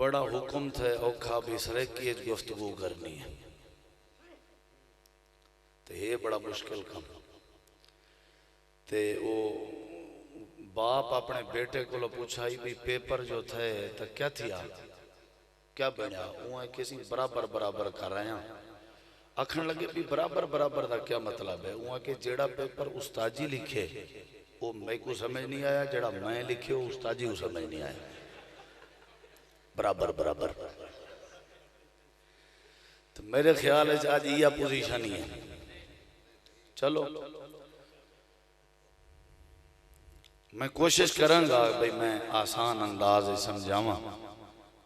بڑا حکم تھے اوکھا بھی سریکی گفتگو کرنی ہے تو یہ بڑا مشکل کام تے وہ باپ اپنے بیٹے کو پوچھائی بھی پیپر جو تھے تو کیا تھیا کیا بنیا وہ کسی برابر برابر کر رہے ہیں اکھن لگے بھی برابر برابر دا کیا مطلب ہے وہ کہ جیڑا پیپر استاجی لکھے وہ میں کو سمجھ نہیں آیا جیڑا میں لکھے وہ استاجی کو سمجھ نہیں آیا برابر برابر تو میرے خیال ہے آج یہ پوزیشن ہی ہے چلو میں کوشش کروں گا بھئی میں آسان انداز سمجھاواں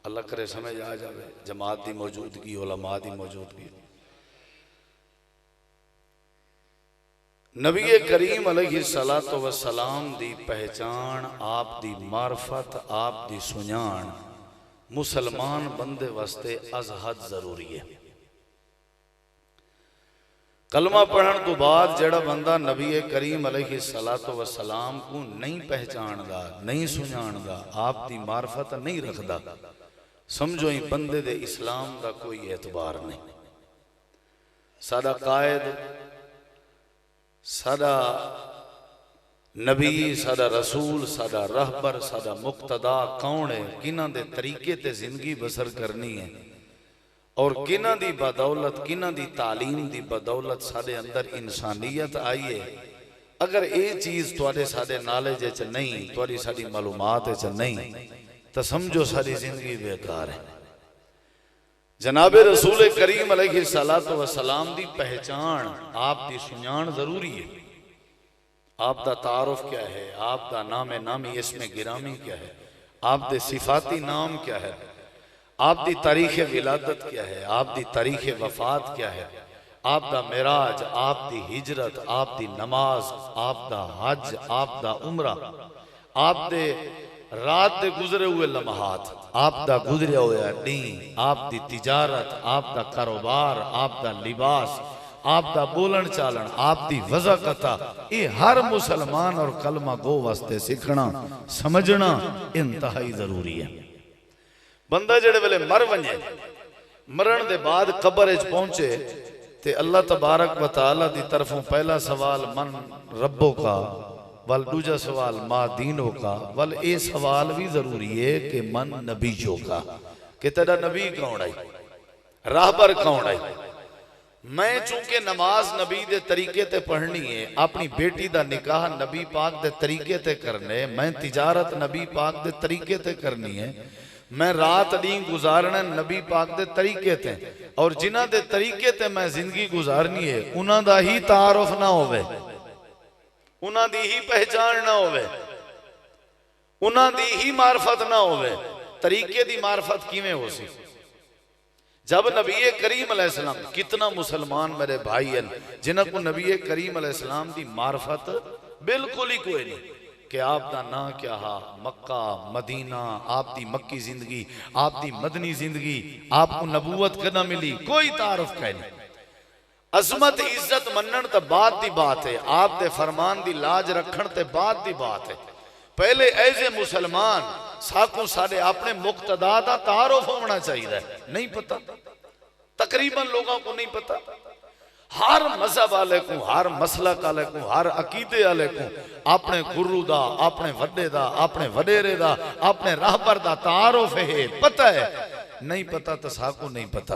اللہ کرے سمجھ آ جائے جماعت دی موجودگی علماء دی موجودگی نبی کریم علیہ السلام دی پہچان آپ دی معرفت آپ دی سنیان مسلمان بندے واسطے از حد ضروری ہے کلمہ پڑھن تو بعد جڑا بندہ نبی کریم علیہ السلام کو نہیں پہچان دا نہیں سنیان دا آپ دی معرفت نہیں رکھ دا سمجھو ہی بندے دے اسلام دا کوئی اعتبار نہیں سادہ قائد سادہ نبی سادہ رسول سادہ رہبر سادہ مقتدا کون ہے کنہ دے طریقے تے زندگی بسر کرنی ہے اور کنہ دی بدولت کنہ دی تعلیم دی بدولت سادے اندر انسانیت آئیے اگر یہ چیز توڑے سادے نالج چ نہیں توڑی سادی معلومات چ نہیں تو سمجھو ساری زندگی بیکار ہے جناب رسول کریم علیہ السلام دی پہچان آپ دی سنیان ضروری ہے آپ دا تعارف کیا ہے آپ دا نام نامی اسم گرامی کیا ہے آپ دے صفاتی نام کیا ہے آپ دی تاریخ ولادت کیا ہے آپ دی تاریخ وفات کیا ہے آپ دا معراج آپ دی ہجرت آپ دی نماز آپ دا حج آپ دا عمرہ آپ دے رات دے گزرے ہوئے لمحات آپ دا گزرے ہوئے دین آپ دی تجارت آپ دا کاروبار آپ دا لباس آپ دا بولن چالن آپ دی وضاقتہ یہ ہر مسلمان اور کلمہ گو واسطے سکھنا سمجھنا انتہائی ضروری ہے بندہ جڑے ویلے مر ونجے مرن دے بعد قبر اچ پہنچے تے اللہ تبارک و تعالی دی طرفوں پہلا سوال من ربوں کا ول دوجا سوال ما دینوں کا ول اے سوال بھی ضروری ہے کہ من نبیوں کا کہ تیرا نبی کون آئی راہبر کون آئی میں چونکہ نماز نبی دے طریقے تے پڑھنی ہے اپنی بیٹی دا نکاح نبی پاک دے طریقے تے کرنے میں تجارت نبی پاک دے طریقے تے کرنی ہے میں رات دین گزارنا نبی پاک دے طریقے تے اور جنہ دے طریقے تے میں زندگی گزارنی ہے انہاں دا ہی تعارف نہ ہوئے انہاں دی ہی پہچان نہ ہوئے انہاں دی ہی معرفت نہ ہوئے طریقے دی معرفت کیویں ہو سی جب نبی کریم علیہ السلام کتنا مسلمان میرے بھائی ہیں جنہاں کو نبی کریم علیہ السلام دی معرفت بالکل ہی کوئی نہیں کہ آپ دا نا کیا ہا مکہ مدینہ آپ دی مکی زندگی آپ دی مدنی زندگی آپ کو نبوت کرنا ملی کوئی تعارف کہہ نہیں عظمت عزت منن تا بات دی بات ہے آپ دے فرمان دی لاج رکھن تے بات دی بات ہے پہلے ایسے مسلمان ساکوں سارے اپنے مقتدا دا تعارف ہونا چاہیے نہیں پتا تقریباً لوگوں کو نہیں پتا ہر مذہب والے کو ہر مسلک والے کو ہر عقیدے والے کو اپنے گرو دا اپنے وڈے دا اپنے وڈیرے دا اپنے راہبر دا تعارف ہے پتہ ہے نہیں پتا تو ساکوں نہیں پتا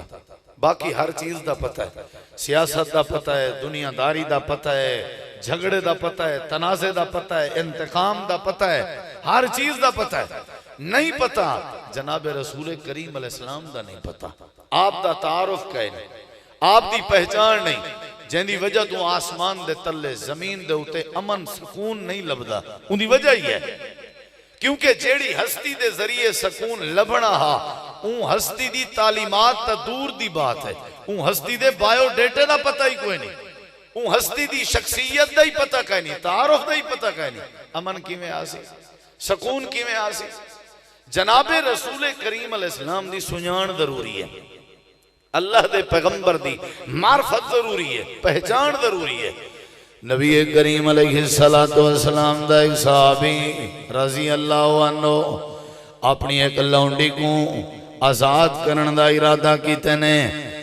باقی ہر چیز دا پتہ ہے سیاست دا پتہ ہے دنیا داری دا پتہ ہے جھگڑے دا پتہ ہے تنازع دا پتہ ہے انتقام دا پتہ ہے ہر چیز دا پتہ ہے نہیں پتا جناب رسول کریم علیہ السلام دا نہیں پتا آپ دا تعارف کہے نہیں آپ دی پہچان نہیں جن دی وجہ تو آسمان دے تلے زمین دے ہوتے امن سکون نہیں لبدا ان دی وجہ ہی ہے کیونکہ جیڑی ہستی دے ذریعے سکون لبنا ہا اون ہستی دی تعلیمات تا دور دی بات ہے اون ہستی دے بائیو ڈیٹے دا پتہ ہی کوئی نہیں اون ہستی دی شخصیت دا ہی پتہ کہیں نہیں تعارف دا ہی پتہ کہیں نہیں امن کی میں آسی سکون کی میں آسی جناب رسول کریم علیہ السلام دی سنیان ضروری ہے اللہ دے پیغمبر دی معرفت ضروری ہے پہچان ضروری ہے نبی کریم علیہ السلام دا ایک صحابی رضی اللہ عنہ اپنی ایک لونڈی کو آزاد کرن دا ارادہ کیتے نے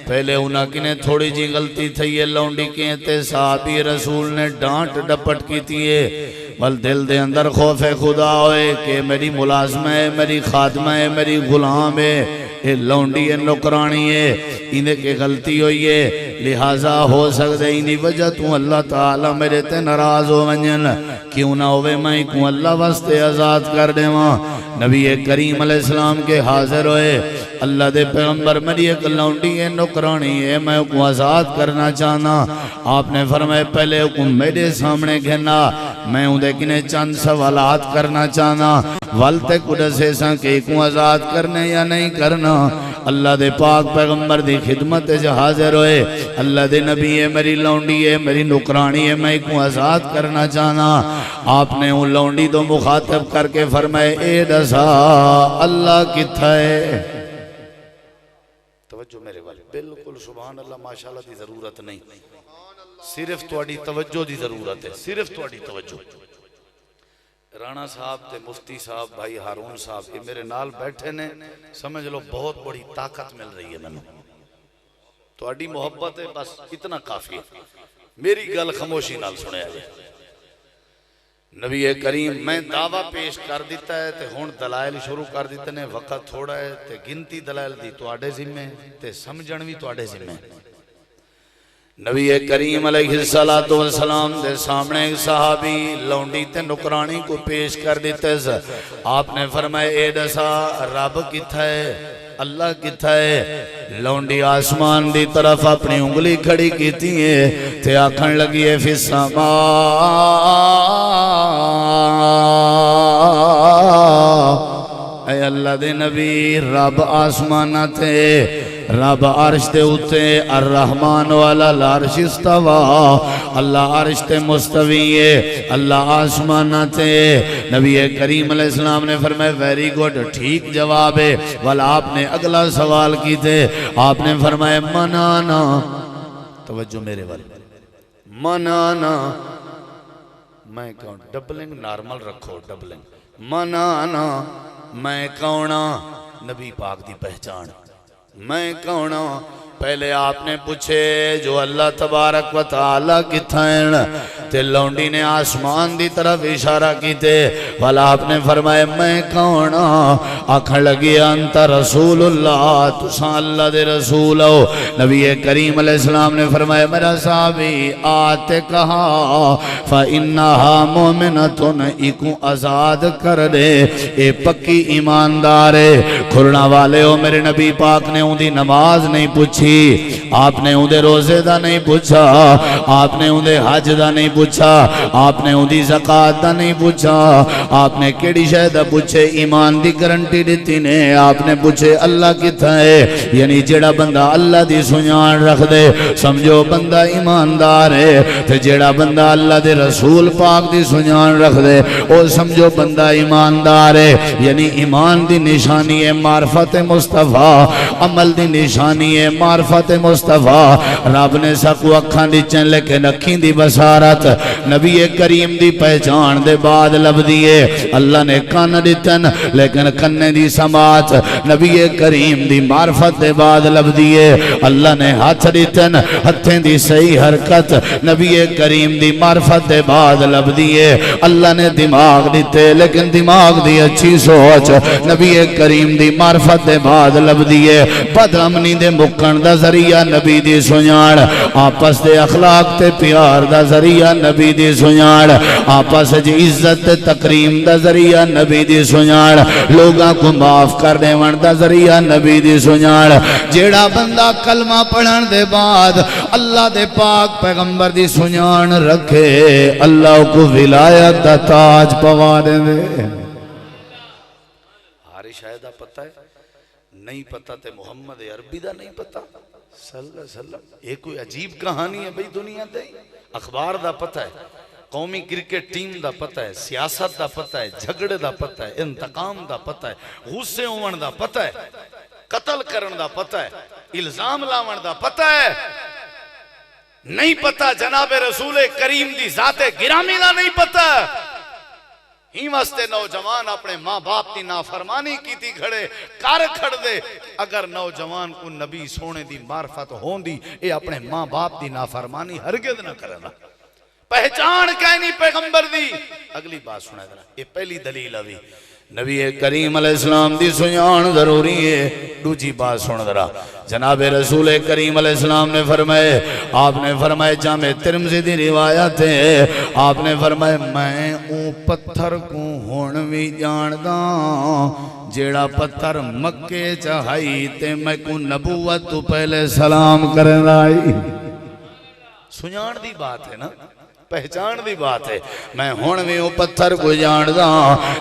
پہلے انہاں کنے تھوڑی جی غلطی تھی ہے لونڈی کہتے صحابی رسول نے ڈانٹ ڈپٹ کیتی ہے بل دل دے اندر خوف خدا ہوئے کہ میری ملازمہ ہے میری خادمہ ہے میری غلام ہے یہ لونڈی ہے نکرانی ہے انہیں کے غلطی ہوئی ہے لہٰذا ہو سکتے انہی وجہ تو اللہ تعالیٰ میرے تے ناراض ہو ونجن کیوں نہ ہوئے میں کیوں اللہ واسطے آزاد کر دے ماں نبی کریم علیہ السلام کے حاضر ہوئے اللہ دے پیغمبر میری ایک لونڈی ہے نکرانی ہے میں کو آزاد کرنا چاہنا آپ نے فرمائے پہلے حکم میرے سامنے گھنا میں اندھے کنے چند سوالات کرنا چاہنا والتے کڑے سے ساں کہ کو آزاد کرنے یا نہیں کرنا اللہ دے پاک پیغمبر دی خدمت جو حاضر ہوئے اللہ دے نبی ہے میری لونڈی ہے میری نکرانی ہے میں کو آزاد کرنا چاہنا آپ نے ان لونڈی تو مخاطب کر کے فرمائے اے دسا اللہ کتھا ہے توجہ میرے والے بالکل سبحان اللہ ماشاءاللہ دی ضرورت نہیں صرف توڑی توجہ دی ضرورت ہے صرف توڑی توجہ رانا صاحب تے مفتی صاحب بھائی ہارون صاحب یہ میرے نال بیٹھے نے سمجھ لو بہت بڑی طاقت مل رہی ہے میں توڑی محبت ہے بس اتنا کافی ہے میری گل خاموشی نال سنے آئے نبی کریم میں دعویٰ پیش کر دیتا ہے تے ہون دلائل شروع کر دیتے نے وقت تھوڑا ہے تے گنتی دلائل دی تو آڑے ذمہ تے سمجھن بھی تو آڑے ذمہ نبی کریم علیہ السلام دے سامنے ایک صحابی لونڈی تے نکرانی کو پیش کر دیتے آپ نے فرمائے اے دسا رب کتھا ہے اللہ کتھا ہے لونڈی آسمان دی طرف اپنی انگلی کھڑی کیتی ہے تے آکھن لگی ہے فی السماء اے اللہ دے نبی رب آسمانہ تے رب عرش تے اتے الرحمن والا العرش استوا اللہ عرش تے مستوی ہے اللہ آسمانہ تے نبی کریم علیہ السلام نے فرمائے ویری گوڈ ٹھیک جواب ہے والا آپ نے اگلا سوال کی تھے آپ نے فرمائے منانا توجہ میرے والے منانا میں کہوں ڈبلنگ نارمل رکھو ڈبلنگ منانا میں کہونا نبی پاک دی پہچان میں کہونا پہلے آپ نے پوچھے جو اللہ تبارک و تعالی کی تھائن تے لونڈی نے آسمان دی طرف اشارہ کی تے والا آپ نے فرمائے میں کہونا آکھن لگی انت رسول اللہ تساں اللہ دے رسول ہو نبی کریم علیہ السلام نے فرمائے میرا صحابی آتے کہا فَإِنَّهَا مُؤْمِنَةٌ ایکوں آزاد کر دے اے پکی ایماندار ہے کھرنا والے ہو میرے نبی پاک نے ان دی نماز نہیں پوچھی آپ نے اندھے روزے دا نہیں پوچھا آپ نے اندھے حج دا نہیں پوچھا آپ نے اندھی زکاة دا نہیں پوچھا آپ نے کیڑی شہدہ پوچھے ایمان دی گرنٹی دیتی نے آپ نے پوچھے اللہ کتھا ہے یعنی جیڑا بندہ اللہ دی سنیان رکھ دے سمجھو بندہ ایماندار ہے تے جیڑا بندہ اللہ دے رسول پاک دی سنیان رکھ دے او سمجھو بندہ ایماندار ہے یعنی ایمان دی نشانی ہے معرفت مصطفیٰ عمل دی نشانی ہے معرفت مصطفیٰ رب نے سکو اکھان دی چن لیکن اکھین دی بسارت نبی کریم دی پہچان دے بعد لب دیئے اللہ نے کان دیتن لیکن کنے دی سماعت نبی کریم دی معرفت دے بعد لب دیئے اللہ نے ہاتھ دیتن ہتھیں دی صحیح حرکت نبی کریم دی معرفت دے بعد لب دیئے اللہ نے دماغ دیتے لیکن دماغ دی اچھی سوچ نبی کریم دی معرفت دے بعد لب دیئے بدامنی دے مکن دا ذریعہ نبی دی سنیان آپس دے اخلاق تے پیار دا ذریعہ نبی دی سنیان آپس جی عزت تے تکریم دا ذریعہ نبی دی سنیان لوگاں کو معاف کرنے ون دا ذریعہ نبی دی سنیان جیڑا بندہ کلمہ پڑھن دے بعد اللہ دے پاک پیغمبر دی سنیان رکھے اللہ کو ولایت دا تاج پوانے دے ہاری شاہدہ پتہ ہے نہیں پتہ تے محمد عربی دا نہیں پتہ صلی اللہ علیہ وسلم ایک کوئی عجیب کہانی ہے بھئی دنیا دے اخبار دا پتہ ہے قومی کرکٹ ٹیم دا پتہ ہے سیاست دا پتہ ہے جھگڑے دا پتہ ہے انتقام دا پتہ ہے غصے ہون دا پتہ ہے قتل کرن دا پتہ ہے الزام لاون دا پتہ ہے نہیں پتہ جناب رسول کریم دی ذات گرامی دا نہیں پتہ ہی واسطے نوجوان اپنے ماں باپ کی نافرمانی کیتی کھڑے کر کھڑ دے اگر نوجوان کو نبی سونے دی معرفت ہون دی اے اپنے ماں باپ دی نافرمانی ہرگز نہ کرنا پہچان کہنی پیغمبر دی اگلی بات سنا دینا یہ پہلی دلیل ابھی نبی کریم علیہ السلام دی سنان ضروری ہے دوجی بات سن درا جناب رسول کریم علیہ السلام نے فرمائے آپ نے فرمائے جامع ترمذی دی روایت ہے آپ نے فرمائے میں اون پتھر کو ہونوی جانداں جیڑا پتھر مکے چاہائی تے میں کو نبوت تو پہلے سلام کرن آئی سنان دی بات ہے نا پہچان دی بات ہے میں ہون میں وہ پتھر کو جاندہ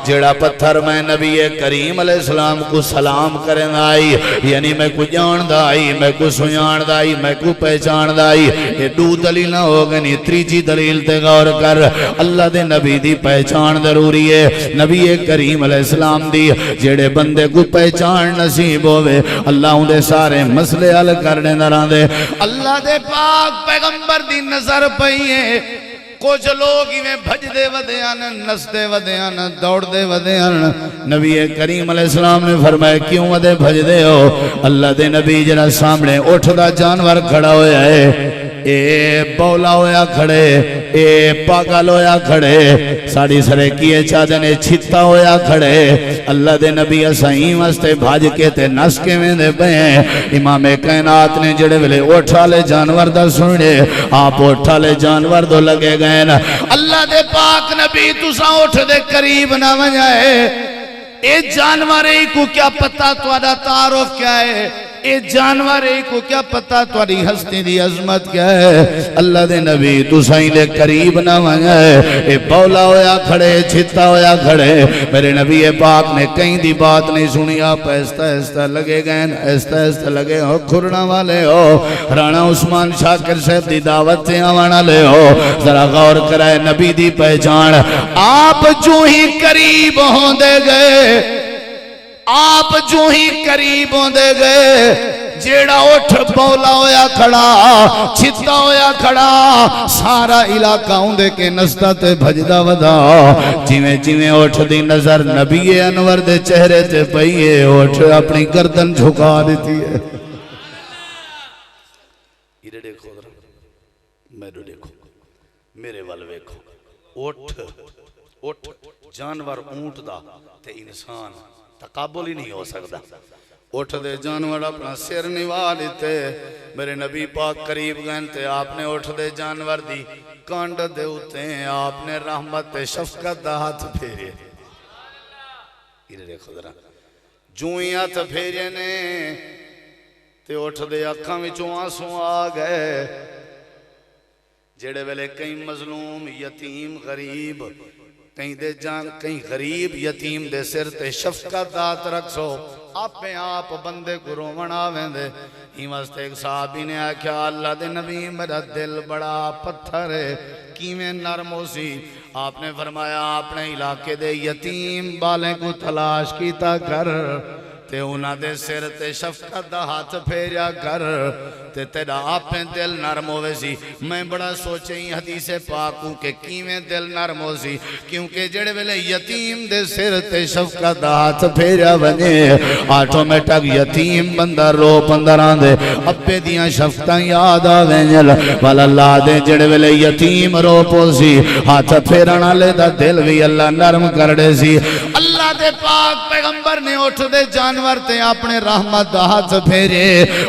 جیڑا پتھر میں نبی کریم علیہ السلام کو سلام کرن آئی یعنی میں کو جاندہ آئی میں کو سناندہ آئی میں کو پہچاندہ آئی یہ دو دلیل نہ ہوگا نہیں تریجی دلیل تے غور کر اللہ دے نبی دی پہچان ضروری ہے نبی کریم علیہ السلام دی جیڑے بندے کو پہچان نصیب ہوئے اللہ ان دے سارے مسئلے حل کرنے دران دے اللہ دے پاک پیغمبر دی نظر پئیے کچھ لوگ ہی میں بھج دے ودیان نس دے ودیان دوڑ دے ودیان نبی کریم علیہ السلام نے فرمایا کیوں ودے بھج دے ہو اللہ دے نبی جنہ سامنے اٹھ دا جانور کھڑا ہویا ہے اے بولا ہویا کھڑے اے پاگل ہویا کھڑے ساڑی سرے کیے چاہدنے چھتا ہویا کھڑے اللہ دے نبی اسائیم استے بھاج کے تے نس کے میں دے پہ ہیں امام کائنات نے جڑے ویلے اٹھا لے جانور دا سننے آپ اٹھا لے جانور دو لگے گئے نا اللہ دے پاک نبی تسا اٹھ دے قریب نہ ونجائے اے جانورے کو کیا پتہ توڑا تعارف کیا ہے اے جانورے کو کیا پتہ توڑی ہستی دی عظمت کیا ہے اللہ دے نبی تو سائیں لے قریب نہ ونجائے اے بولا ہویا کھڑے چھتا ہویا کھڑے میرے نبی پاک نے کہیں دی بات نہیں سنی آپ ایستا ایستا لگے گئے ایستا ایستا لگے ہو کھرنا والے ہو رانا عثمان شاکر صاحب دی دعوت سے آوانا لے ہو ذرا غور کرائے نبی دی پہچان آپ جو ہی قریب ہوں دے گئے آپ جو ہی قریب ہوں دے گئے جیڑا اٹھ بولا ہویا کھڑا چھتا ہویا کھڑا سارا علاقہ ہوں دے کے نستا تے بھجدہ ودا جیویں جیویں اٹھ دی نظر نبی انور دے چہرے تے پئیے اٹھ اپنی گردن جھکا دیتی ہے یہ دیکھو میرے دیکھو میرے والوے کھو اٹھ جانور اونٹ دا تے انسان تقابل ہی نہیں ہو سکتا اٹھ دے جانور اپنا سر نوا لیتے میرے نبی پاک قریب گئن تے آپ نے اٹھ دے جانور دی کانڈ دے ہوتے ہیں آپ نے رحمت شفقت دا ہاتھ پھیرے یہ دیکھو ذرا جو ہی ہاتھ پھیرے نے تے اٹھ دے اکھاں وچوں آنسو آ گئے جڑے ویلے کئی مظلوم یتیم غریب کہیں غریب یتیم دے سر تے شفقت دات رکھ سو اپنے آپ بندے کو رومن آویں دے ہی واسطے ایک صحابی نے آکھیا اللہ دے نبی میرا دل بڑا پتھر ہے کیویں نرم ہو سی آپ نے فرمایا اپنے علاقے دے یتیم بالیں کو تلاش کیتا کر تے انہاں دے سر تے شفقت دا ہاتھ پھیریا کر تے تیرا آپیں دل نرم ہوئے سی میں بڑا سوچے ہی حدیث پاکوں کہ کیویں دل نرم ہو سی کیونکہ جڑے ویلے یتیم دے سر تے شفقت دا ہاتھ پھیریا بنے آٹومیٹک یتیم بندہ رو پندران دے اپے دیاں شفقتاں یاد آویں جل والا اللہ دے جڑے ویلے یتیم رو پو سی ہاتھ پھیرنا لے دا دل بھی اللہ نرم کردے سی اللہ دے پاک پیغمبر نے اٹھ دے جانور تے اپنے رحمت دا ہاتھ پھیرے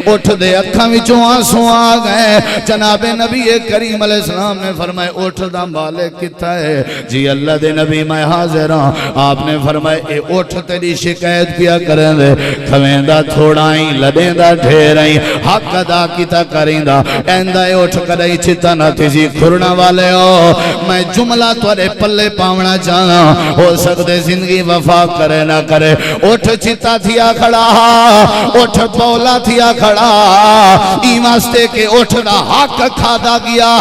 اٹھ دے اکھاں وچوں آنسو آ گئے جناب نبی کریم علیہ السلام نے فرمائے اٹھ دا مالک کتا ہے جی اللہ دے نبی میں حاضر ہوں آپ نے فرمائے اے اٹھ تیری شکایت کیا کریں دے کھویں دا تھوڑائیں لدیں دا ڈھیرائیں حق ادا کیتا کریں دا ایندہ اے اٹھ کرائی چھتا نہ تیزی کھرنا والے ہو میں جملہ توارے پلے پاونا چاہنا ہو سکتے زندگی وفا دفاع کرے نہ کرے اٹھ چتا تھیا کھڑا اٹھ بولا تھیا کھڑا ای واسطے کہ اٹھ دا حق کھادا گیا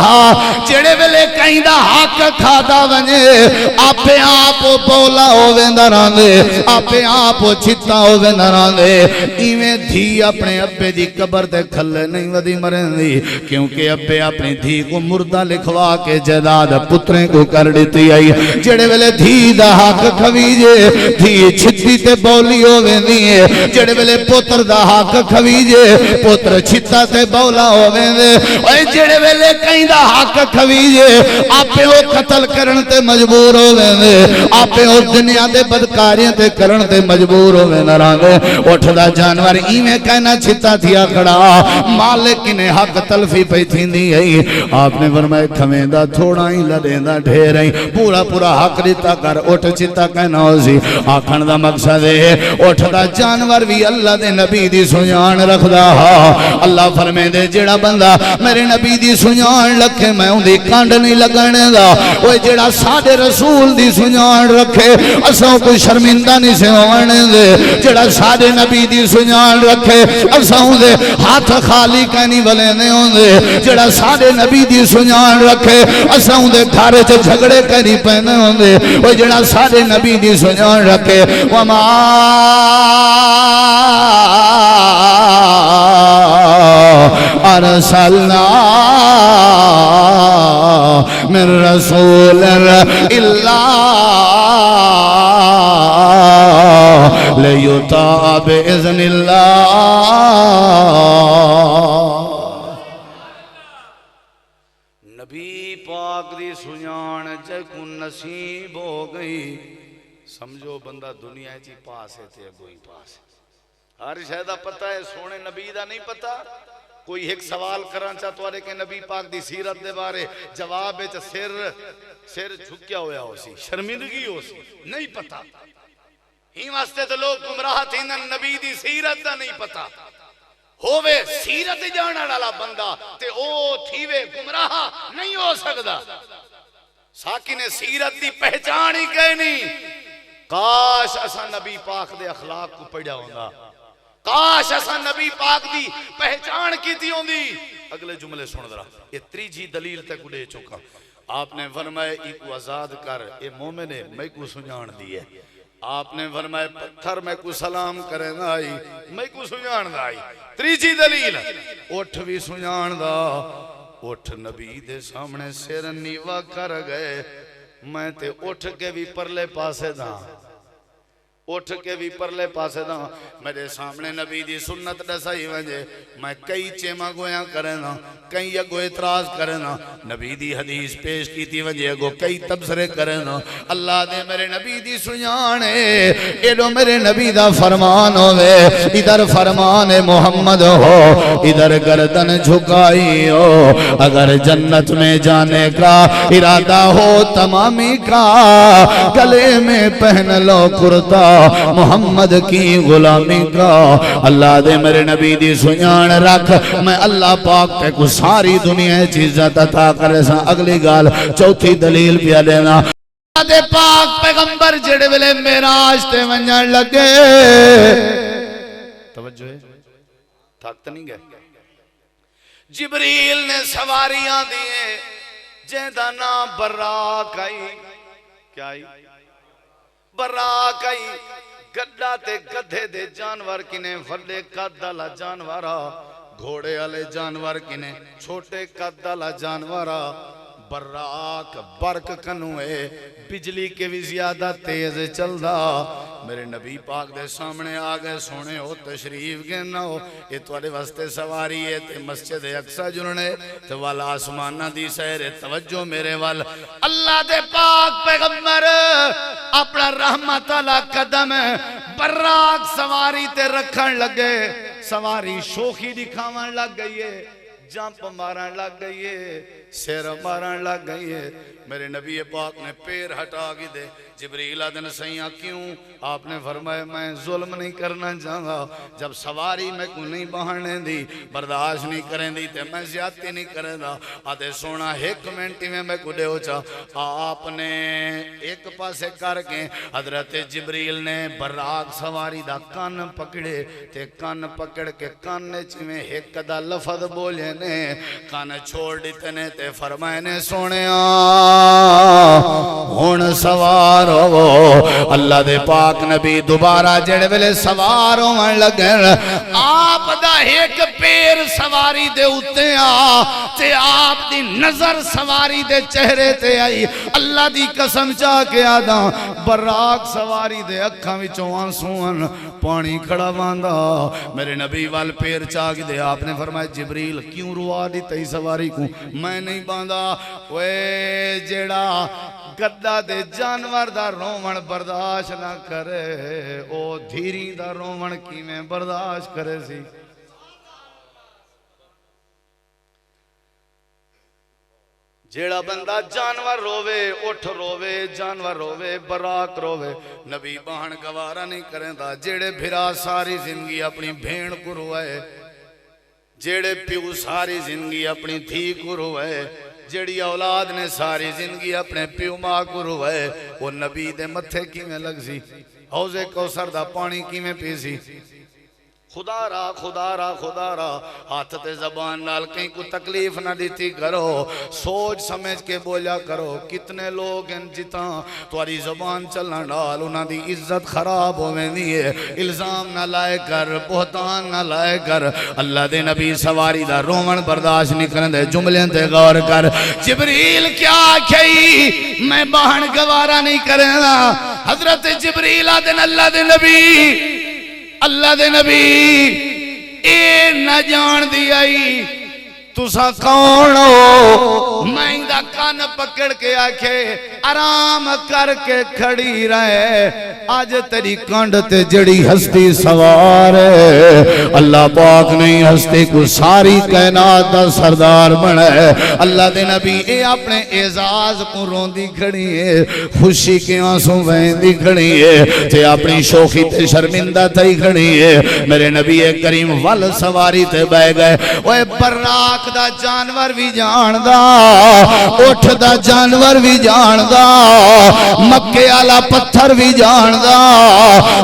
جڑے ویلے کہیں دا حق کھادا ونجے آپے آپ بولا ہووے نہ دے آپے آپ چتا ہووے نہ دے ایویں دھی اپنے ابے دی قبر تے کھلے نہیں ودی مرن دی کیونکہ ابے اپنی دھی کو مردہ لکھوا کے جائیداد پتریں کو کر دیتی آئی جڑے ویلے دھی دا حق کھویجے دھی چھتی تے بولی ہووے نہیں جڑے ویلے پتر دا حق کھویجے پتر چھتا تے بولا ہووے دے اے جڑے ویلے کہیں دا حق کھویجے آپے وہ قتل کرن تے مجبور ہووے دے آپے وہ دنیا دے بدکاریاں تے کرن تے مجبور ہووے نہ راندے اٹھ دا جانور ایویں کہنا چھتا تھیا کھڑا مالک نے حق تلفی پہ تھیندی ہے آپ نے فرمایا کھویندا تھوڑا ہی لڑیندا ڈھیر ہی پورا پورا حق دیتا کر اٹھ چھتا کہنا ہو سی آکھن دا مقصد ہے اٹھ دا جانور بھی اللہ دے نبی دی سنجان رکھدا اللہ فرمے دے جڑا بندہ میرے نبی دی سنجان رکھے میں ان دی کانڈ نہیں لگانے دا وہ جڑا ساڈے رسول دی سنجان رکھے اساں کوئی شرمندہ نہیں سے ہونے دے جڑا ساڈے نبی دی سنجان رکھے اساں دے ہاتھ خالی کہنی والے نہیں ہوندے جڑا ساڈے نبی دی سنجان رکھے اساں دے گھر وچ جھگڑے کری پینے ہوندے وہ جڑا ساڈے نبی دی سنجان رکھے وما ارسلنا من رسول الا لیطاع باذن اللہ نبی پاک دی سنجان جے کو نصیب ہو گئی سمجھو بندہ دنیا چی پاس ہے تے کوئی پاس ہے ہر شہدہ پتہ ہے سونے نبی دا نہیں پتہ کوئی ایک سوال کران چاہتا ہے کہ نبی پاک دی سیرت دے بارے جواب ہے سر جھکیا ہویا ہو سی شرمندگی ہو سی نہیں پتہ ہی واسطے تو لوگ گمراہ تھیں نبی دی سیرت دا نہیں پتہ ہووے سیرت جانا ڈالا بندہ تے او تھیوے گمراہ نہیں ہو سکدا ساکن سیرت دی پہچان ہی کہنی کاش اسا نبی پاک دے اخلاق کو پڑھا ہوندہ کاش اسا نبی پاک دی پہچان کی تھی ہوندی اگلے جملے سن درہ یہ تریجی دلیل تک اڑے چکا آپ نے فرمایا ایک آزاد کر اے مومن ہے میں کو سنجان دی ہے آپ نے فرمایا پتھر میں کو سلام کرے نہ آئی میں کو سنجان دا آئی تریجی دلیل اٹھ بھی سنجان دا اٹھ نبی دے سامنے سر نیوا کر گئے میں تے اٹھ کے بھی پرلے پاسے دا اٹھ کے بھی پرلے پاسے دا میرے سامنے نبی دی سنت دسائی وجہ میں کئی چیمہ گویاں کرنا کئی اگو اعتراض کرنا نبی دی حدیث پیش کی تھی وجہ اگو کئی تبصرے کرنا اللہ دے میرے نبی دی سنجانے ایڈو میرے نبی دا فرمان ہوئے ادھر فرمان محمد ہو ادھر گردن جھکائی ہو اگر جنت میں جانے کا ارادہ ہو تمامی کا گلے میں پہن لو کرتا محمد کی غلامی کا اللہ دے میرے نبی دی سنجان رکھ میں اللہ پاک تے کو ساری دنیا چیزت عطا کرے سا اگلی گال چوتھی دلیل پیا لینا اللہ دے پاک پیغمبر جڑے ویلے معراج تے ونجن لگے توجہ ہے تھکت نہیں گئے جبریل نے سواریاں دیئے جیدہ نام براک آئی کیا آئی براک آئی گڑا تے گدھے دے جانور کنے وڈے قد والا جانورا گھوڑے والے جانور کنے چھوٹے قد والا جانورا براک برق کنوے بجلی کے بھی زیادہ تیز چلدا میرے نبی پاک دے سامنے آگئے سونے ہو تشریف گینا ہو یہ توڑے واسطے سواری ہے تے مسجد اقصی جننے تے والا آسمانہ دی سیر توجہ میرے وال اللہ دے پاک پیغمبر اپنا رحمت اللہ قدم براک سواری تے رکھن لگے سواری شوخی دکھاون لگ گئی ہے جمپ مارن لگ گئی ہے سر مارن لگ گئی ہے. میرے نبی پاک نے پیر ہٹا کے دے. جبریل آدن سیاں کیوں؟ آپ نے فرمایا میں ظلم نہیں کرنا چاہتا. جب سواری میں کو نہیں بہانے دی برداشت نہیں کریں دی تے میں زیادتی نہیں کریں دا. آدھے سونا ایک منٹی میں کو دے ہو چاہ. آپ نے ایک پاسے کر کے حضرت جبریل نے براق سواری دا کان پکڑے تے کان پکڑ کے کان چویں ایک دا لفظ بولے نے کان چھوڑ دیتے نے تے فرمائے نے سونیا ہون سوار ہو. اللہ دے پاک نبی دوبارہ جڑے ویلے سوار ہون لگن آپ دا ایک پیر سواری دے اتے تے آپ دی نظر سواری دے چہرے تے آئی. اللہ دی قسم چاہ کے آدھا براق سواری دے اکھاں وچوں آنسوان پانی کھڑا باندھا. میرے نبی وال پیر چاہ کے دے. آپ نے فرمایا جبریل کیوں روا دی تئی سواری کو؟ میں نہیں باندھا. وے جیڑا گدہ دے جانور دا رومن برداشت نہ کرے او دھیری دا رومن کی میں برداشت کرے سی. جیڑا بندہ جانور رووے اٹھ رووے جانور رووے براق رووے نبی بہن گوارا نہیں کریں دا. جیڑے بھرا ساری زندگی اپنی بھین کو روئے جیڑے پیو ساری زندگی اپنی دھی کو روئے جیڑی اولاد نے ساری زندگی اپنے پیو ماں کو روئے وہ نبی دے متھے کی میں لگ سی. حوض کوثر دا پانی کی میں پی سی. خدا را خدا را خدا را ہاتھ تے زبان نال کہیں کو تکلیف نہ دیتی کرو. سوچ سمجھ کے بولا کرو. کتنے لوگ ہیں جتاں تواری زبان چلنا ڈال انہاں دی عزت خراب ہوئے دیئے. الزام نہ لائے کر بہتان نہ لائے کر. اللہ دے نبی سواری دا رومن برداشت نہیں کرن دے. جملے تے غور کر. جبریل کیا کہی میں بہن گوارا نہیں کرنا. حضرت جبریل آدن اللہ دے نبی اے نہ جان دی آئی تُسا کون ہو؟ میں دا کان پکڑ کے آکھے آرام کر کے کھڑی رہے. آج تیری کانڈ تے جڑی ہستی سوار ہے. اللہ پاک نہیں ہستی کو ساری کائنات دا سردار بنائے. اللہ دے نبی اے اپنے اعزاز کو روندی کھڑی ہے خوشی کے آنسوں وہندی کھڑی ہے تے اپنی شوخی تے شرمندہ تھی کھڑی ہے. میرے نبی کریم ول سواری تے بہ گئے. اوے براق دا جانور بھی جاندہ اٹھ دا جانور بھی جاندہ مکے آلا پتھر بھی جاندہ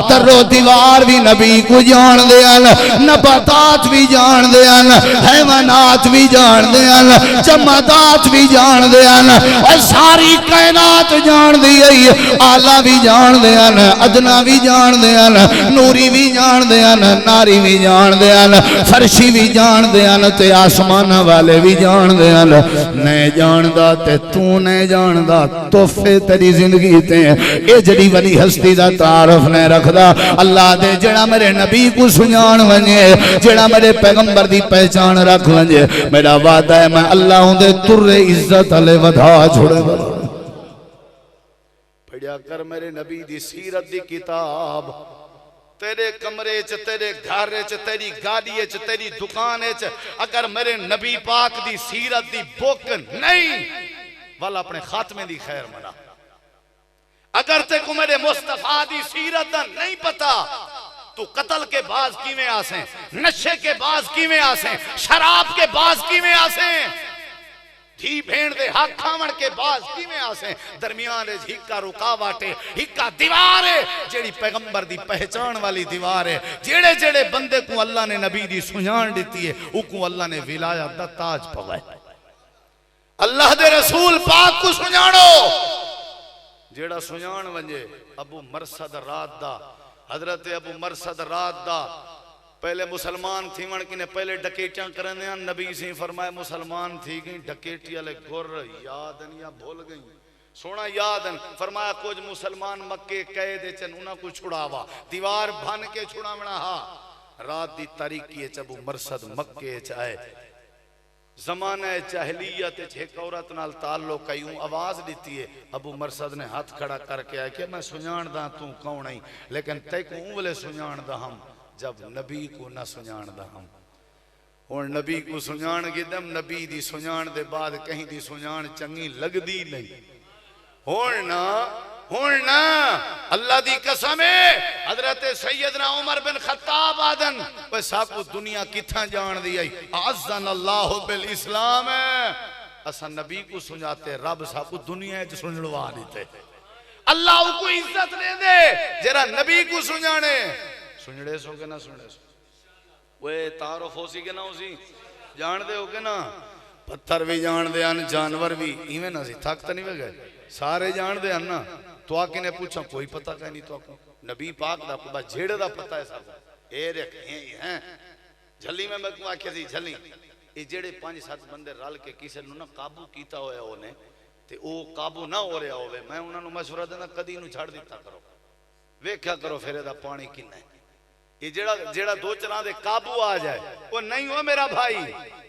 ترو دیوار بھی نبی کو جان دیان نباتات بھی جان دیان حیوانات بھی جان دیان جمادات بھی جان دیان اور ساری کائنات جان دی. آلہ بھی جان دیان ادنا بھی جان دیان نوری بھی جان دیان ناری بھی جان دیان فرشی بھی جان دیان تے آسمان والے بھی جان دیان. نہیں جاندہ تے تو نہیں جاندہ توفے تیری زندگی تے اے جڑی ولی ہستی دا تعارف نہیں رکھ دا. اللہ دے جڑا میرے نبی کو سنجان ونجے جڑا میرے پیغمبر دی پہچان رکھ ونجے میرا وعدہ ہے میں اللہ ہوں دے تر عزت علی ودھا چھوڑے پڑھیا کر میرے نبی دی سیرت دی کتاب. تیرے کمرے چ تیرے گھر چ تیری گاڑی چ تیری دکان چ اگر میرے نبی پاک دی سیرت دی بک نہیں والا اپنے خاتمے دی خیر منا. اگر تے کو میرے مصطفیٰ دی سیرت دا نہیں پتا تو قتل کے باز کیویں آسیں نشے کے باز کیویں آسیں شراب کے باز کیویں آسیں دھی بھین دے حق کھاون کے باز کیویں آسیں درمیان ہکا رکاواٹے ہکا دیوار ہے جیڑی پیغمبر دی پہچان والی دیوار ہے. جیڑے جیڑے بندے کو اللہ نے نبی دی سنجان دیتی ہے او کو اللہ نے ولایت دا تاج پوائے. اللہ دے رسول پاک کو سنجانو جیڑا سنجان ونجے. ابو مرصد رات دا حضرت ابو مرصد رات دا پہلے مسلمان تھی منکی نے پہلے ڈکیٹیاں کرنے ہیں. نبی سے فرمائے مسلمان تھی گئیں ڈکیٹی علی گر یادن یا بھول گئیں سونا یادن. فرمایا کچھ مسلمان مکے قیدے چن انہاں کو چھڑاوا دیوار بھن کے چھڑاونا ہا. رات دی تاریکی ابو مرصد مکے چاہے زمانہ جاہلیت ایک عورت نال تعلق ہے یوں آواز دیتی ہے. ابو مرصد نے ہاتھ کھڑا کر کے آئے کہ میں سنجان دا تو کون نہیں لیکن تے کو اولے سنجان دا ہم جب نبی کو نہ سنجان دا ہم. ہن نبی کو سنجان گدم نبی دی سنجان دے بعد کہیں دی سنجان چنگی لگ دی نہیں ہن نا اللہ دی قسم ہے حضرت سیدنا عمر بن خطاب آدن وہ ساکو دنیا کتھاں جان دی آئی اعزن اللہ بالاسلام ہے اسا نبی کو سنجاتے رب ساکو دنیا ہے جو سنجڑوا دیتے اللہ کو عزت لے دے جرا نبی کو سنجانے سنجڑے سو کہ نہ سنجڑے سو وہ تعارف ہو سی کہ نہ ہو سی جان دے ہو کہ نہ پتھر بھی جان دے ان جانور بھی ایویں نہ سی تھک تو نہیں گئے سارے جان دے ان تو آکے نے پوچھا کوئی پتہ کہیں نہیں تو آکے نبی پاک دا پتہ جھیڑے دا پتہ ہے صاحب اے رکھ ہیں جھلی میں کو آکے دی جھلی یہ جڑے 5-7 بندے رل کے کسی نے نہ قابو کیتا ہویا انہیں تے او قابو نہ ہو رہا ہوئے میں انہوں نے مشورہ دینا کدی انہوں چھاڑ دیتا کرو ویکھا کرو پھر دا پانی کنا ہے یہ جڑا دو چنا دے قابو آ جائے وہ نہیں ہو میرا بھائی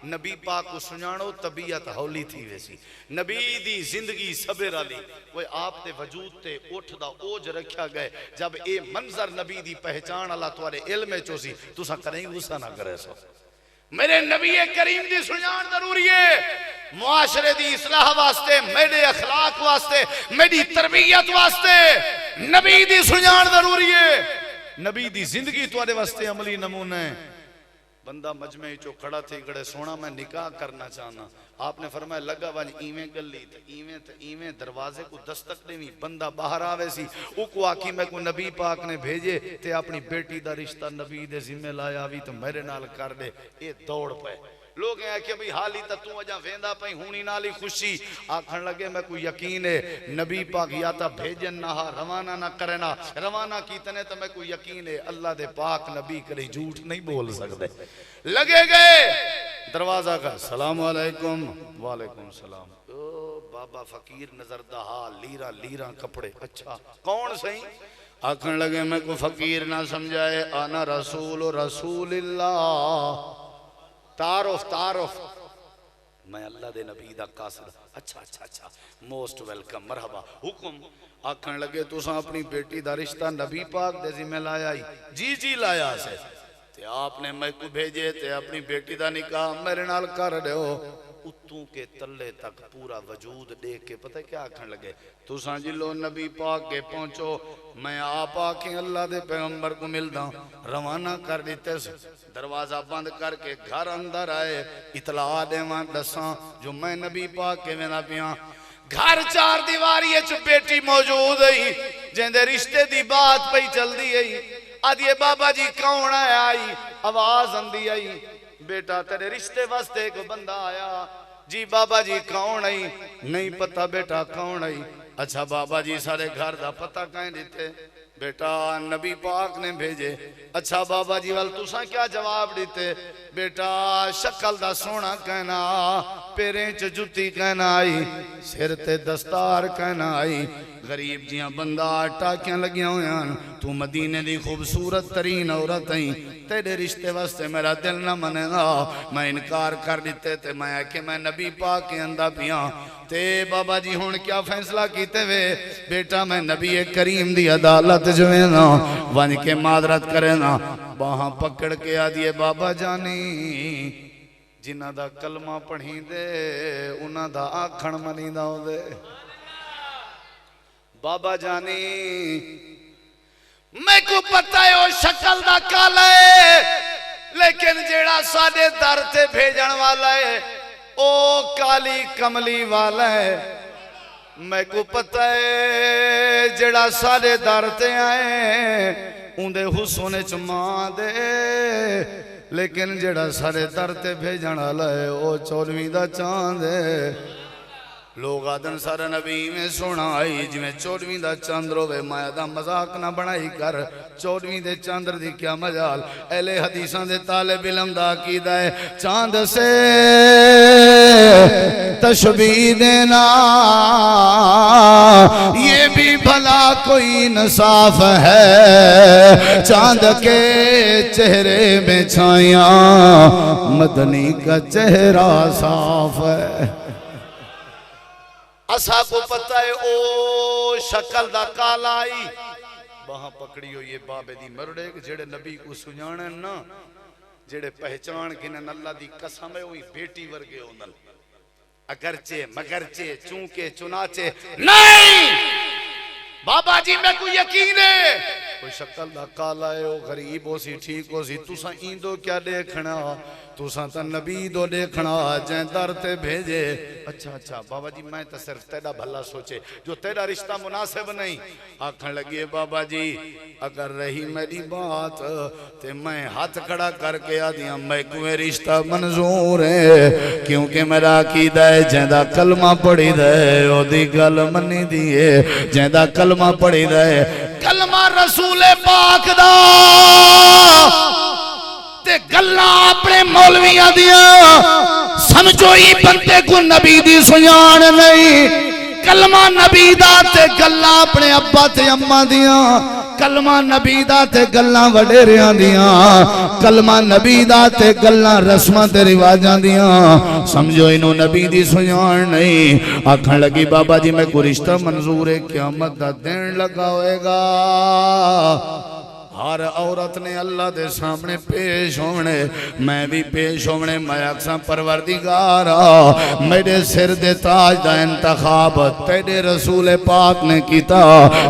نبی پاک کو سنجانو طبیعت ہولی تھی ویسی نبی دی زندگی صبر علی وہ آپ تے وجود تے اٹھ دا اوج رکھا گئے جب اے منظر نبی دی پہچان اللہ توارے علم چوسی تو سا کریں غصہ نہ کرے سو میرے نبی کریم دی سنجان ضروری ہے معاشرے دی اصلاح واسطے میرے اخلاق واسطے میری تربیت واسطے نبی دی سنجان ضروری ہے نبی دی زندگی توارے واسطے عملی نمونہ ہے بندہ مجمعی چو کھڑا تھی گڑے سونا میں نکاح کرنا چاہنا آپ نے فرمایا لگا وانج ایویں گلی تا ایویں دروازے کو دستک دیں بندہ باہر آوے سی او کو آکی میں کو نبی پاک نے بھیجے تے اپنی بیٹی دا رشتہ نبی دے ذمہ لایا بھی تو میرے نال کر دے اے دوڑ پہ لوگ ہیں کہ بھئی حالی تا تو اجاں ویندا پئی ہونی نالی خوشی آکھن لگے میں کو یقین ہے نبی پاک یا تا بھیجن نہ روانہ نہ کرنا روانہ کیتنے تو میں کو یقین ہے اللہ دے پاک نبی کرے جھوٹ نہیں بول سکتے لگے گئے دروازہ کا سلام علیکم وعلیکم السلام بابا فقیر نظر دہا لیرا کپڑے اچھا کون صحیح آکھن لگے میں کو فقیر نہ سمجھائے آنا رسول اللہ تعارف میں اللہ دے نبی دا قاصد اچھا موسٹ ویلکم مرحبا حکم آکھن لگے تو ساں اپنی بیٹی دا رشتہ نبی پاک دے ذمہ لایا ہی جی لایا سے تے آپ نے میں کو بھیجے تے اپنی بیٹی دا نکاح میرے نال کر دے ہو اتوں کے تلے تک پورا وجود دیکھ کے پتہ کیا آکھن لگے تو ساں جلو نبی پاک کے پہنچو میں آپ آکھیں اللہ دے پیغمبر کو مل دا روانہ کر دیتے سے دروازہ بند کر کے گھر اندر آئے اطلاع دے وہاں دساں جو میں نبی پاک کے میں نہ پیاں گھر 4 دیواری چو بیٹی موجود ہے جن دے رشتے دی بات پہ چل دی ہے آدھیے بابا جی کون آئی آواز اندی آئی بیٹا تیرے رشتے واسطے کو بندہ آیا جی بابا جی کون آئی نہیں پتہ بیٹا کون آئی اچھا بابا جی سارے گھر دا پتہ کہیں دیتے بیٹا نبی پاک نے بھیجے اچھا بابا جی وال تُساں کیا جواب دیتے بیٹا شکل دا سونا کہنا پیریں چ جتی کہنا آئی سر تے دستار کہنا آئی غریب جیاں بندہ ٹاکیاں لگیاں ہویاں تو مدینے دی خوبصورت ترین عورت ہیں تیرے رشتے واسطے میرا دل نہ منے گا میں انکار کر دیتے تے میں کہ میں نبی پاک کے اندہ پیاں تے بابا جی ہون کیا فیصلہ کیتے ہوئے بیٹا میں نبی کریم دی عدالت جو ہے نا ون کے معذرت کرے نا باہاں پکڑ کے آدھیے بابا جانی جنہ دا کلمہ پڑھیں دے انہ دا آکھن منی دا ہو دے بابا جانی میں کو پتہ ہے وہ شکل دا کالا ہے لیکن جیڑا سادے در تے بھیجن والا ہے او کالی کملی والا ہے میں کو پتہ ہے جیڑا سادے در تے آئے اندے حسن چماں دے لیکن جیڑا سارے در تے بھیجن والا ہے او 14ویں دا چاند ہے لوگ آدن سارا نبی میں سونا آئی جی میں 14ویں دا چاندر ہوئے مایا دا مذاق نہ بنائی کر 14ویں دے چاندر دی کیا مجال اہل حدیثان دے طالب علم دا عقیدہ ہے چاند سے تشبیہ دینا یہ بھی بھلا کوئی انصاف ہے چاند کے چہرے میں چھائیاں مدنی کا چہرہ صاف ہے اسا کو پتہ ہے او شکل دا کالا آئی وہاں پکڑی ہو یہ بابے دی مرڑے جڑے نبی کو سنجانے نا جڑے پہچان گنن اللہ دی قسم ہے وہی بیٹی ورگے ہوندن اگرچہ مگرچہ چونکہ چنانچہ نہیں بابا جی میں کو یقین ہے کوئی شکل دا کالا ہے او غریب ہو سی ٹھیک ہو سی تساں ایندو کیا دیکھنا تساں تا نبی دو دیکھنا جائیں در تے بھیجے اچھا بابا جی میں تا صرف تیرا بھلا سوچے جو تیرا رشتہ مناسب نہیں آکھن لگے بابا جی اگر رہی میری بات تے میں ہاتھ کھڑا کر کے آدیاں میں کوئی رشتہ منظور ہے کیونکہ میرا عقیدہ ہے جیندہ کلمہ پڑھی دے او دی گل منی دیئے جیندہ کلمہ پڑھی دے کلمہ رسول پاک دا تے گلہ اپنے مولویاں دیا سمجھو ہی بندے کو نبی دی سجان نہیں کلمہ نبی دا تے گلہ اپنے ابا تے اممہ دیا کلمہ نبی دا تے گلہ وڈیریاں دیا کلمہ نبی دا تے گلہ رسمہ تے رواجاں دیا سمجھو انہوں نبی دی سجان نہیں آکھن لگی بابا جی میں کوئی رشتہ منظور ہے قیامت دا دین لگا ہوئے گا ہر عورت نے اللہ دے سامنے پیش ہونے میں بھی پیش ہونے میں اکساں پروردگارا میرے سر دے تاج دا انتخاب تیرے رسول پاک نے کیتا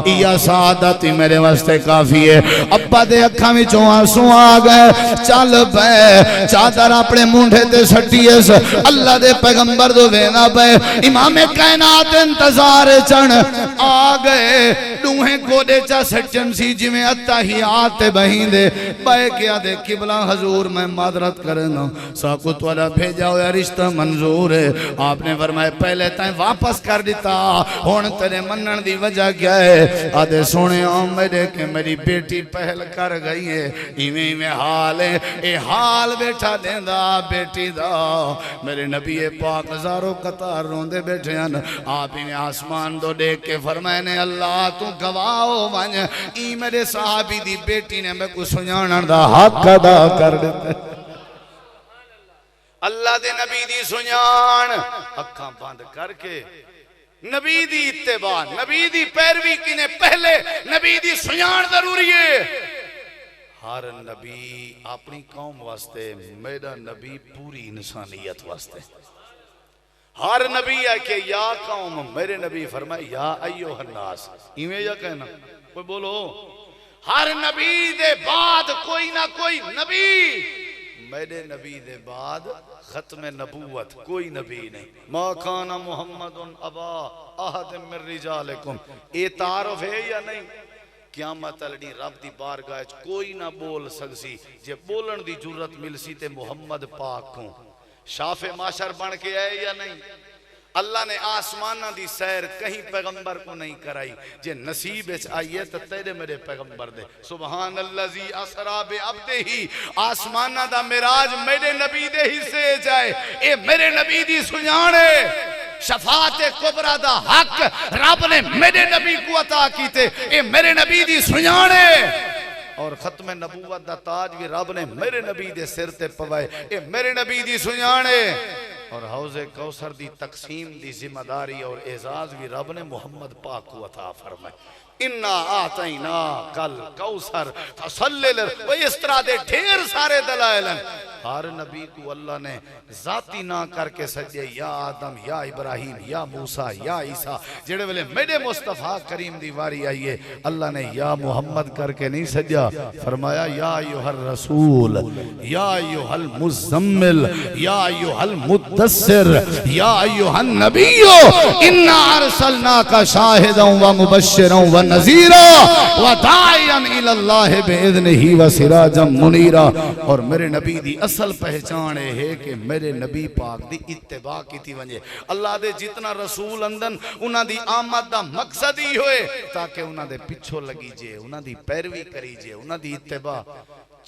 یا سعادتی میرے واسطے کافی ہے ابا دے اکھاں میں چوں آنسو آ گئے چل پے چادر اپنے مونڈے تے سٹیس اللہ دے پیغمبر دو وینا پے امام کائنات انتظار چن آ گئے دوہیں گوڑے چا سچن سی جی میں اتحیات بہین دے بائے کیا دے قبلہ حضور میں معذرت کرنا ساکت والا بھیجا ہویا رشتہ منظور ہے آپ نے فرمائے پہلے تائیں واپس کر دیتا ہون تیرے منن دی وجہ کیا ہے آدھے سونے آؤں میرے کہ میری بیٹی پہل کر گئی ہے ایویں حال ہے اے حال بیٹھا دیندہ بیٹی دا میرے نبی پاک ہزاروں قطار روندے بیٹھے ہیں آپ ایویں آسمان دو دیکھ کے فرمائنے اللہ تو گواہو ونج ای میرے صحابی دی بیٹی نے میں کو سنیانا دا حق ادا کر دیتے اللہ دے نبی دی سنیان اکھاں بند کر کے نبی دی اتباع نبی دی پیروی کینے پہلے نبی دی سنیان ضروری ہے ہر نبی اپنی قوم واسطے میرا نبی پوری انسانیت واسطے ہر نبی ہے کہ یا قوم میرے نبی فرمائے یا ایوہ الناس ایویں یا کہنا کوئی بولو ہر نبی دے بعد کوئی نہ کوئی نبی میرے نبی دے بعد ختم نبوت کوئی نبی نہیں ما کان محمد ابا احد من رجالکم اے تعارف ہے یا نہیں قیامت لڑی رب دی بارگاہ کوئی نہ بول سکسی جے بولن دی جرت مل سی تے محمد پاک ہوں شاف معاشر بن کے آئے یا نہیں اللہ نے آسمانہ دی سیر کہیں پیغمبر کو نہیں کرائی جے نصیب اچ آئیے تو تیرے میرے پیغمبر دے سبحان اللذی اسرا بے عبدے ہی آسمانہ دا مراج میرے نبی دے ہی سے جائے اے میرے نبی دی سنیانے شفاعت کبرہ دا حق رب نے میرے نبی کو عطا کیتے اے میرے نبی دی سنیانے اور ختم نبوت دا تاج بھی رب نے میرے نبی دے سر تے پوائے اے میرے نبی دی سنیانے اور حوض کوثر دی تقسیم دی ذمہ داری اور اعزاز بھی رب نے محمد پاک کو عطا فرمائے اِنَّا آتَيْنَا کل کوثر فصلل وہ اس طرح دے ڈھیر سارے دلائلن ہر نبی کو اللہ نے ذاتی نہ کر کے سجے یا آدم یا ابراہیم یا موسیٰ یا عیسیٰ جڑے والے میرے مصطفیٰ کریم دیواری آئیے اللہ نے یا محمد کر کے نہیں سجا فرمایا یا ایوہ الرسول یا ایوہ المزمل یا ایوہ المدثر یا ایوہ النبیو اِنَّا ارسلناک شاہداں و مبشراں و نذیرا و داعیاں الاللہ بإذنہ و سراجا منیرا اور میرے نبی دی اصل پہچانے ہے کہ میرے نبی پاک دی اتباع کی تھی ونجے اللہ دے جتنا رسول اندن انہاں دی آمد دا مقصد ہی ہوئے تاکہ انہاں دے پچھو لگی جے انہاں دی پیروی کری جے انہاں دی اتباع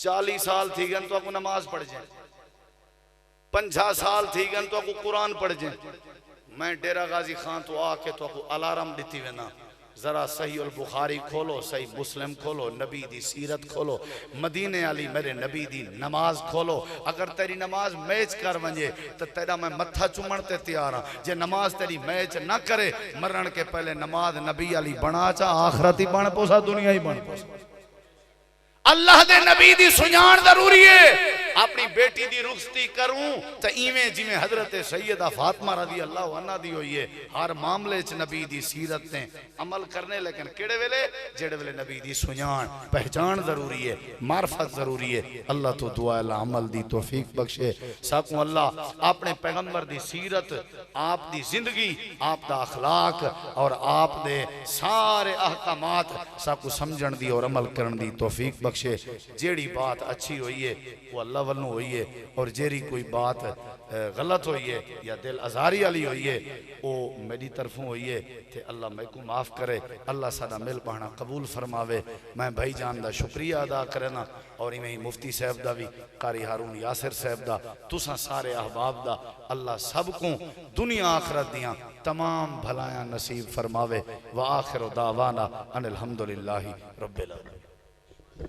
40 سال تھی گن تو آپ کو نماز پڑھ جائیں 50 سال تھی گن تو آپ کو قرآن پڑھ جائیں میں ڈیرہ غازی خان تو آکے تو آپ کو الارم دیتی وینا ذرا صحیح البخاری کھولو صحیح مسلم کھولو نبی دی سیرت کھولو مدینے علی میرے نبی دی نماز کھولو اگر تیری نماز میچ کر ونجے تو تیرا میں متھا چمڑتے تیار ہاں جے نماز تیری میچ نہ کرے مرن کے پہلے نماز نبی علی بنا چا آخرتی بان پوسا دنیا ہی بان پوسا اللہ دے نبی دی سنیان ضروری ہے اپنی بیٹی دی رخصتی کروں تو ایویں جویں حضرت سیدہ فاطمہ رضی اللہ عنہ دی ہوئی ہے ہر معاملے چ نبی دی سیرت نے عمل کرنے لیکن کیڑے ویلے جڑے ویلے نبی دی سنجان پہچان ضروری ہے معرفت ضروری ہے اللہ تو دعا اللہ عمل دی توفیق بخشے ساکوں اللہ اپنے پیغمبر دی سیرت آپ دی زندگی آپ دا اخلاق اور آپ دے سارے احکامات ساکو سمجھن دی اور عمل کرن دی توفیق بخشے جیڑی بات اچھی ہوئی ہے وہ اللہ ونو ہوئی ہے اور جیڑی کوئی بات غلط ہوئی ہے یا دل ازاری علی ہوئی ہے وہ میری طرفوں ہوئی ہے تے اللہ میں کو معاف کرے اللہ سادہ مل پانا قبول فرماوے میں بھائی جان دا شکریہ ادا کرنا اور ہی مفتی صاحب دا بھی قاری ہارون یاسر صاحب دا تساں سارے احباب دا اللہ سب کو دنیا آخرت دیاں تمام بھلایاں نصیب فرماوے وآخر دعوانا ان الحمدللہ رب العالمین